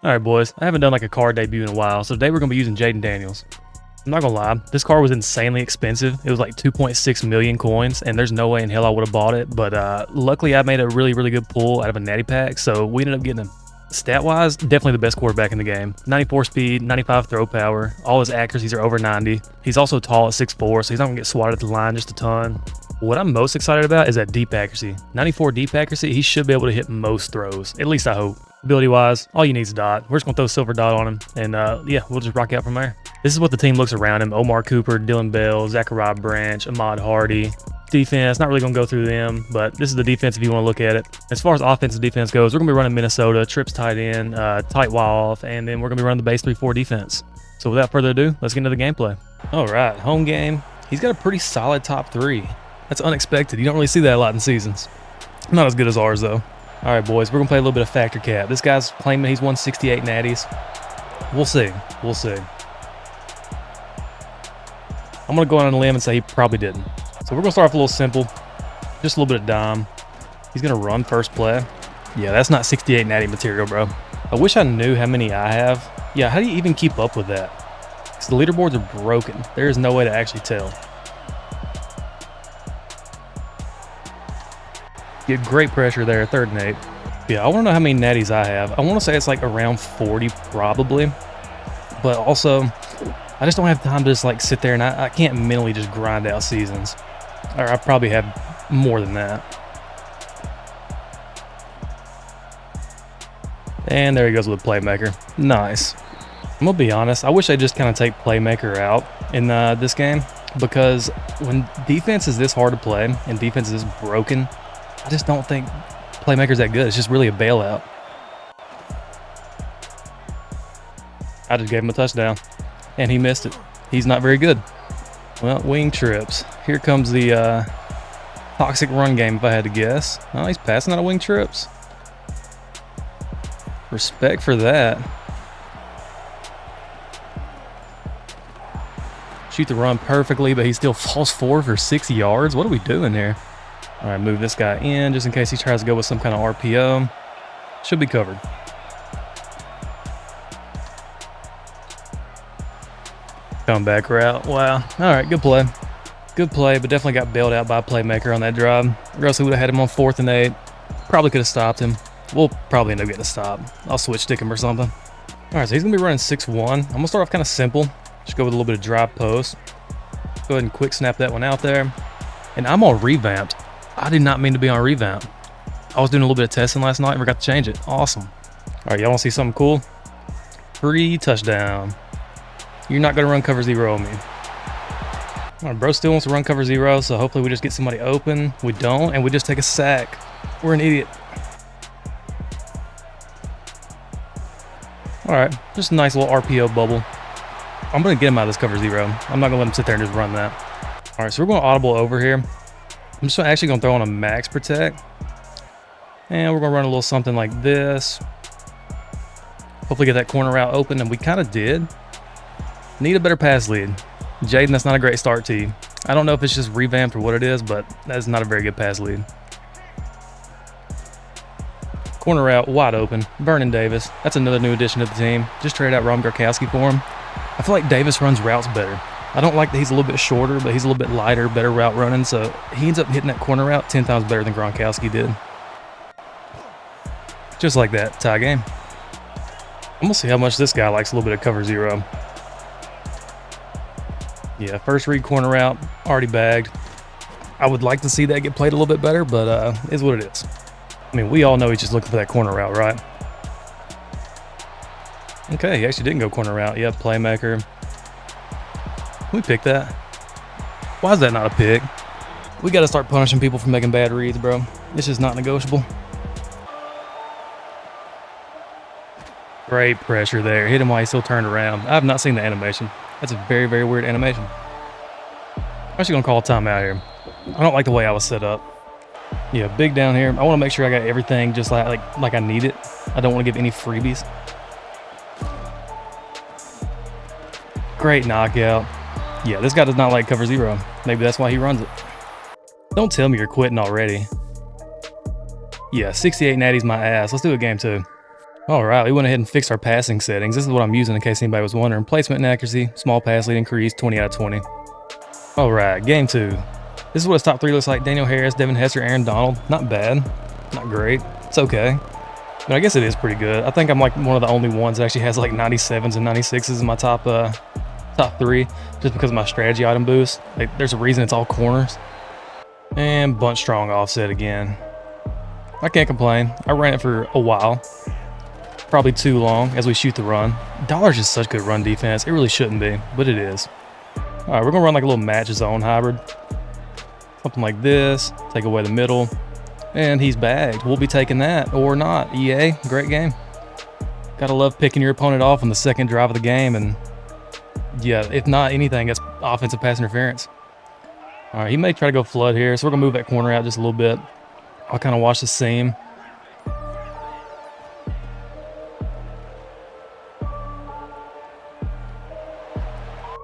All right, boys. I haven't done like a card debut in a while, so today we're going to be using Jayden Daniels. I'm not going to lie, this card was insanely expensive. It was like 2.6 million coins, and there's no way in hell I would have bought it, but luckily I made a really good pull out of a natty pack, so we ended up getting him. Stat-wise, definitely the best quarterback in the game. 94 speed, 95 throw power. All his accuracies are over 90. He's also tall at 6'4", so he's not going to get swatted at the line just a ton. What I'm most excited about is that deep accuracy. 94 deep accuracy, he should be able to hit most throws. At least I hope. Ability-wise, all you need is a dot. We're just going to throw silver dot on him, and yeah, we'll just rock out from there. This is what the team looks around him. Omar Cooper, Dylan Bell, Zachariah Branch, Ahmad Hardy. Defense, not really going to go through them, but this is the defense if you want to look at it. As far as offensive defense goes, we're going to be running Minnesota, trips tight end, tight wall off, and then we're going to be running the base 3-4 defense. So without further ado, let's get into the gameplay. All right, home game. He's got a pretty solid top 3. That's unexpected. You don't really see that a lot in seasons. Not as good as ours, though. All right, boys, we're going to play a little bit of factor cap. This guy's claiming he's won 68 natties. We'll see. We'll see. I'm going to go on a limb and say he probably didn't. So we're going to start off a little simple. Just a little bit of dime. He's going to run first play. Yeah, that's not 68 natty material, bro. I wish I knew how many I have. Yeah, how do you even keep up with that? Because the leaderboards are broken. There is no way to actually tell. Get great pressure there, 3rd and 8. Yeah, I want to know how many natties I have. I want to say it's like around 40 probably. But also, I just don't have time to just like sit there and I can't mentally just grind out seasons. Or I probably have more than that. And there he goes with a playmaker. Nice. I'm going to be honest. I wish I just kind of take playmaker out in this game. Because when defense is this hard to play and defense is this broken, I just don't think playmaker's that good. It's just really a bailout. I just gave him a touchdown. And he missed it. He's not very good. Well, wing trips. Here comes the toxic run game, if I had to guess. Oh, he's passing out of wing trips. Respect for that. Shoot the run perfectly, but he still falls forward for 6 yards. What are we doing here? All right, move this guy in just in case he tries to go with some kind of RPO. Should be covered. Comeback route. Wow. All right, good play. Good play, but definitely got bailed out by a playmaker on that drive. Or else we would have had him on 4th and 8. Probably could have stopped him. We'll probably end up getting a stop. I'll switch stick him or something. All right, so he's going to be running 6-1. I'm going to start off kind of simple. Just go with a little bit of drop post. Go ahead and quick snap that one out there. And I'm on revamped. I did not mean to be on revamp. I was doing a little bit of testing last night and forgot to change it. Awesome. All right, y'all want to see something cool? Free touchdown. You're not going to run cover 0 on me. All right, bro still wants to run cover 0, so hopefully we just get somebody open. We don't, and we just take a sack. We're an idiot. All right, just a nice little RPO bubble. I'm going to get him out of this cover 0. I'm not going to let him sit there and just run that. All right, so we're going to audible over here. I'm just actually going to throw on a max protect. And we're going to run a little something like this. Hopefully get that corner route open, and we kind of did. Need a better pass lead. Jayden, that's not a great start to you. I don't know if it's just revamped or what it is, but that's not a very good pass lead. Corner route, wide open. Vernon Davis. That's another new addition to the team. Just traded out Rob Gronkowski for him. I feel like Davis runs routes better. I don't like that he's a little bit shorter, but he's a little bit lighter, better route running, so he ends up hitting that corner route 10 times better than Gronkowski did. Just like that, tie game. I'm going to see how much this guy likes a little bit of cover 0. Yeah, first read corner route, already bagged. I would like to see that get played a little bit better, but is what it is. I mean, we all know he's just looking for that corner route, right? Okay, he actually didn't go corner route. Yeah, playmaker. Can we pick that? Why is that not a pick? We got to start punishing people for making bad reads, bro. It's just not negotiable. Great pressure there. Hit him while he still turned around. I have not seen the animation. That's a very weird animation. I'm actually going to call a timeout here. I don't like the way I was set up. Yeah, big down here. I want to make sure I got everything just like I need it. I don't want to give any freebies. Great knockout. Yeah, this guy does not like cover 0. Maybe that's why he runs it. Don't tell me you're quitting already. Yeah, 68 natties my ass. Let's do a game 2. All right, we went ahead and fixed our passing settings. This is what I'm using in case anybody was wondering. Placement and accuracy, small pass lead increase, 20 out of 20. All right, game 2. This is what his top 3 looks like. Daniel Harris, Devin Hester, Aaron Donald. Not bad, not great. It's okay. But I guess it is pretty good. I think I'm like one of the only ones that actually has like 97s and 96s in my top 3, just because of my strategy item boost. Like, there's a reason it's all corners. And bunch strong offset again. I can't complain. I ran it for a while. Probably too long as we shoot the run. Dollar's just such good run defense. It really shouldn't be, but it is. All right, we're gonna run like a little match zone hybrid. Something like this, take away the middle, and he's bagged. We'll be taking that or not. EA, great game. Gotta love picking your opponent off on the second drive of the game, and yeah, if not anything, it's offensive pass interference. All right, he may try to go flood here, so we're gonna move that corner out just a little bit. I'll kind of watch the seam.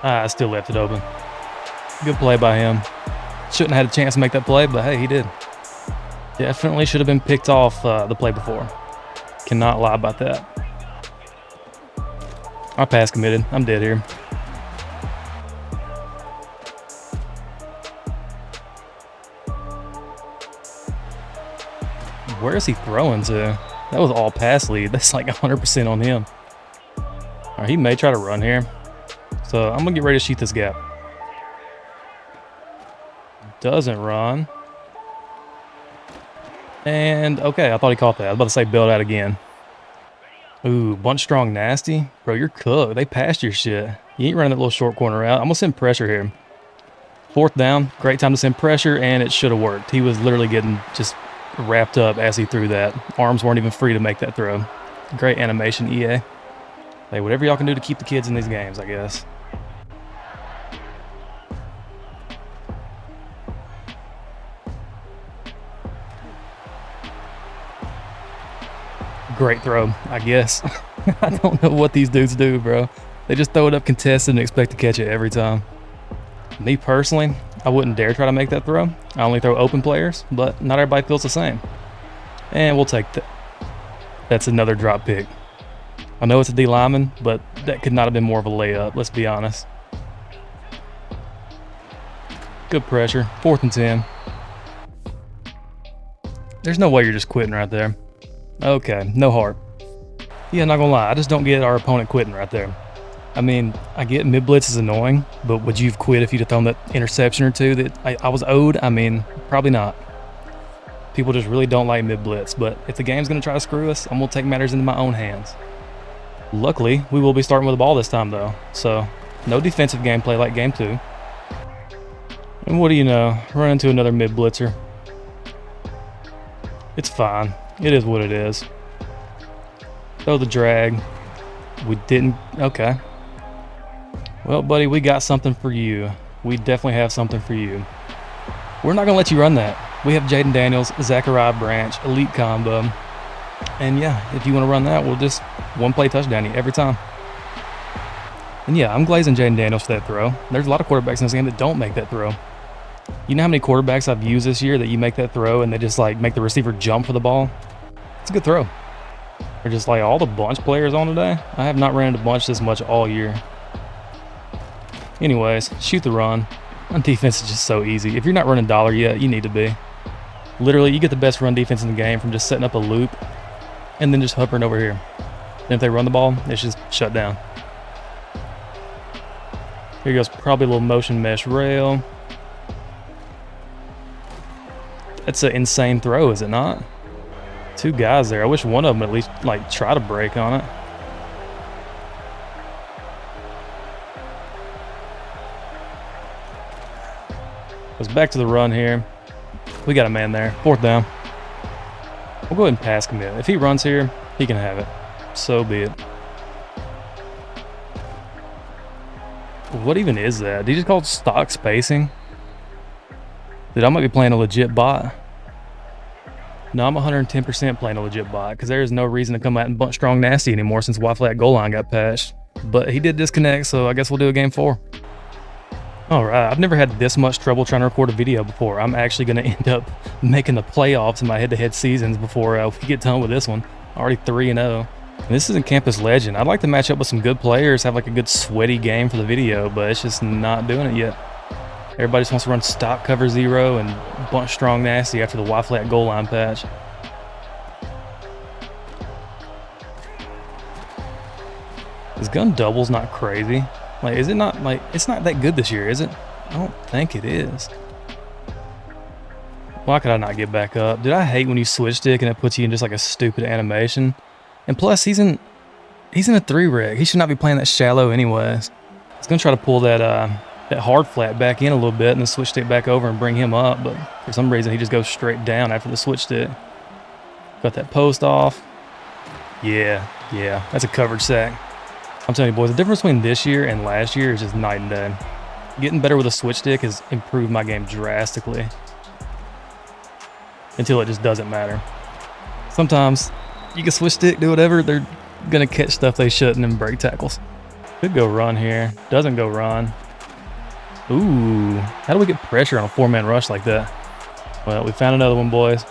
I still left it open. Good play by him. Shouldn't have had a chance to make that play, but hey, he did. Definitely should have been picked off the play before. Cannot lie about that. I pass committed. I'm dead here. Where is he throwing to? That was all pass lead. That's like 100% on him. All right, he may try to run here. So I'm gonna get ready to shoot this gap. Doesn't run. And okay, I thought he caught that. I was about to say bail out again. Ooh, bunch strong nasty. Bro, you're cooked. They passed your shit. You ain't running that little short corner out. I'm gonna send pressure here. 4th down, great time to send pressure, and it should have worked. He was literally getting just wrapped up as he threw that. Arms weren't even free to make that throw. Great animation, EA. Hey, whatever y'all can do to keep the kids in these games, I guess. Great throw, I guess. I don't know what these dudes do, bro. They just throw it up contested and expect to catch it every time. Me personally, I wouldn't dare try to make that throw. I only throw open players, but not everybody feels the same. And we'll take that. That's another drop pick. I know it's a D lineman, but that could not have been more of a layup, let's be honest. Good pressure, 4th and 10. There's no way you're just quitting right there. Okay, no heart. Yeah, not gonna lie, I just don't get our opponent quitting right there. I mean, I get mid-blitz is annoying, but would you have quit if you'd have thrown that interception or two that I was owed? I mean, probably not. People just really don't like mid-blitz, but if the game's gonna try to screw us, I'm gonna take matters into my own hands. Luckily, we will be starting with the ball this time though, so no defensive gameplay like game 2. And what do you know, run into another mid-blitzer. It's fine. It is what it is. Throw the drag. We didn't. Okay. Well, buddy, we got something for you. We definitely have something for you. We're not going to let you run that. We have Jayden Daniels, Zachariah Branch, elite combo. And yeah, if you want to run that, we'll just one-play touchdown you every time. And yeah, I'm glazing Jayden Daniels for that throw. There's a lot of quarterbacks in this game that don't make that throw. You know how many quarterbacks I've used this year that you make that throw and they just like make the receiver jump for the ball? It's a good throw. They're just like all the bunch players on today. I have not ran into bunch this much all year. Anyways, shoot the run. On defense is just so easy. If you're not running dollar yet, you need to be. Literally, you get the best run defense in the game from just setting up a loop and then just hovering over here. And if they run the ball, it's just shut down. Here goes probably a little motion mesh rail. That's an insane throw, is it not? 2 guys there. I wish one of them at least like try to break on it. Goes back to the run here. We got a man there. 4th down. We'll go ahead and pass commit. If he runs here, he can have it. So be it. What even is that? Did he just call it stock spacing? Dude, I might be playing a legit bot. No, I'm 110% playing a legit bot because there is no reason to come out and bunch strong nasty anymore since Y-flat goal line got patched. But he did disconnect, so I guess we'll do a game 4. All right, I've never had this much trouble trying to record a video before. I'm actually going to end up making the playoffs in my head-to-head seasons before we get done with this one. Already 3-0. This isn't Campus Legend. I'd like to match up with some good players, have like a good sweaty game for the video, but it's just not doing it yet. Everybody just wants to run stock cover 0 and bunch strong nasty after the Y flat goal line patch. This gun double's not crazy. Like, is it not, like, it's not that good this year, is it? I don't think it is. Why could I not get back up? Dude, I hate when you switch stick and it puts you in just like a stupid animation. And plus, he's in a 3 rig. He should not be playing that shallow anyways. He's gonna try to pull that that hard flat back in a little bit and then switch stick back over and bring him up, but for some reason he just goes straight down after the switch stick. Got that post off. Yeah, that's a coverage sack. I'm telling you boys, the difference between this year and last year is just night and day. Getting better with a switch stick has improved my game drastically. Until it just doesn't matter. Sometimes you can switch stick, do whatever, they're gonna catch stuff they shouldn't and break tackles. Could go run here, doesn't go run. Ooh, how do we get pressure on a 4-man rush like that? Well, we found another one, boys.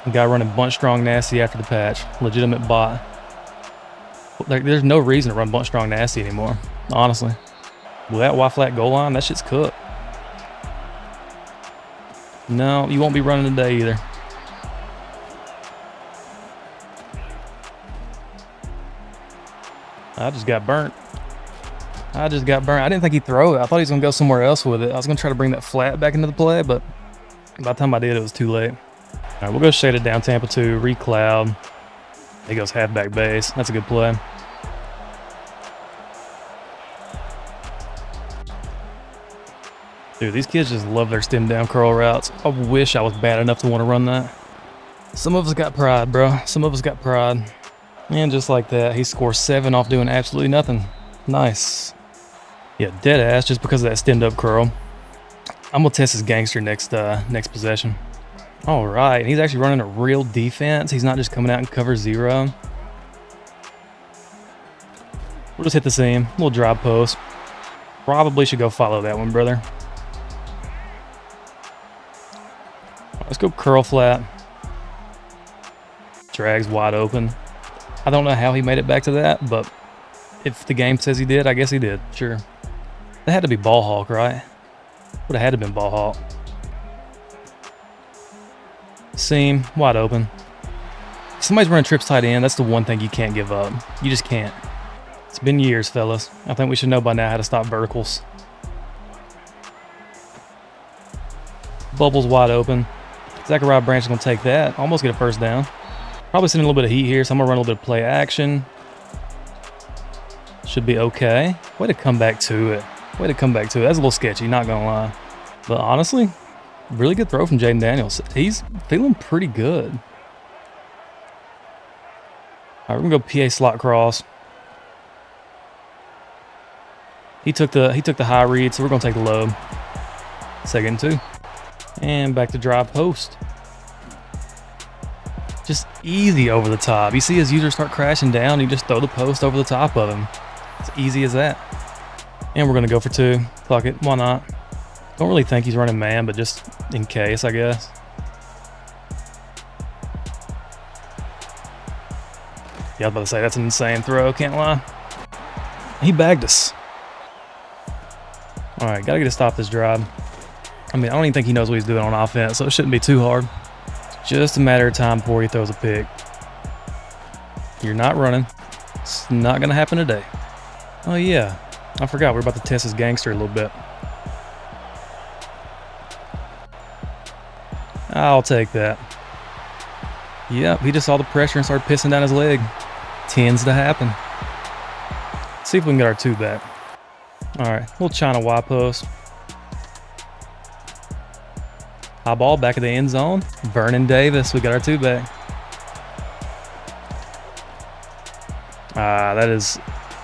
A guy running bunch strong nasty after the patch. Legitimate bot. There's no reason to run bunch strong nasty anymore, honestly. With that Y flat goal line, that shit's cooked. No, you won't be running today either. I just got burnt. I didn't think he'd throw it. I thought he was going to go somewhere else with it. I was going to try to bring that flat back into the play, but by the time I did, it was too late. All right, we'll go shade it down Tampa 2, recloud. He goes halfback base. That's a good play. Dude, these kids just love their stem down curl routes. I wish I was bad enough to want to run that. Some of us got pride, bro. Some of us got pride. And just like that, he scores 7 off doing absolutely nothing. Nice. Yeah, dead ass just because of that stemmed up curl. I'm gonna test his gangster next possession. All right, he's actually running a real defense. He's not just coming out and cover 0. We'll just hit the seam, little drop post. Probably should go follow that one, brother. Let's go curl flat. Drags wide open. I don't know how he made it back to that, but if the game says he did, I guess he did. Sure. That had to be ball hawk, right? Would have had to been ball hawk. Seam, wide open. If somebody's running trips tight end, that's the one thing you can't give up. You just can't. It's been years, fellas. I think we should know by now how to stop verticals. Bubbles wide open. Zachariah Branch is going to take that. Almost get a first down. Probably sending a little bit of heat here, so I'm going to run a little bit of play action. Should be okay. Way to come back to it. Way to come back to it. That's a little sketchy, not going to lie. But honestly, really good throw from Jayden Daniels. He's feeling pretty good. All right, we're going to go PA slot cross. He took the high read, so we're going to take the low. 2nd and 2. And back to drive post. Just easy over the top. You see his user start crashing down, you just throw the post over the top of him. It's easy as that. And we're going to go for 2. Fuck it, why not? Don't really think he's running man, but just in case, I guess. Yeah, I was about to say, that's an insane throw, can't lie. He bagged us. All right, got to get a stop this drive. I mean, I don't even think he knows what he's doing on offense, so it shouldn't be too hard. It's just a matter of time before he throws a pick. You're not running. It's not going to happen today. Oh, yeah. I forgot. We're about to test his gangster a little bit. I'll take that. Yep, he just saw the pressure and started pissing down his leg. Tends to happen. Let's see if we can get our 2 back. All right, little China Y post. High ball back of the end zone. Vernon Davis, we got our 2 back. That is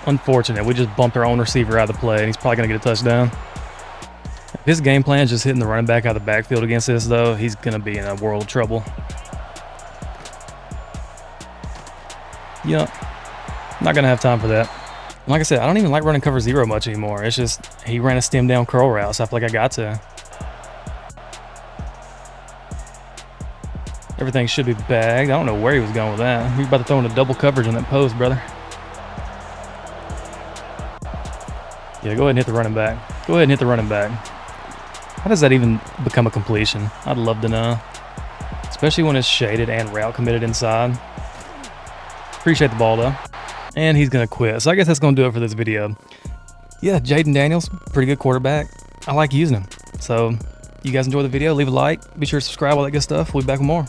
unfortunate. We just bumped our own receiver out of the play, and he's probably going to get a touchdown. If his game plan is just hitting the running back out of the backfield against this, though, he's going to be in a world of trouble. Yep. Not going to have time for that. And like I said, I don't even like running cover 0 much anymore. It's just he ran a stem down curl route, so I feel like I got to. Everything should be bagged. I don't know where he was going with that. He was about to throw in a double coverage on that post, brother. Yeah, go ahead and hit the running back. Go ahead and hit the running back. How does that even become a completion? I'd love to know. Especially when it's shaded and route committed inside. Appreciate the ball, though. And he's going to quit. So I guess that's going to do it for this video. Yeah, Jayden Daniels, pretty good quarterback. I like using him. So you guys enjoy the video, leave a like. Be sure to subscribe, all that good stuff. We'll be back with more.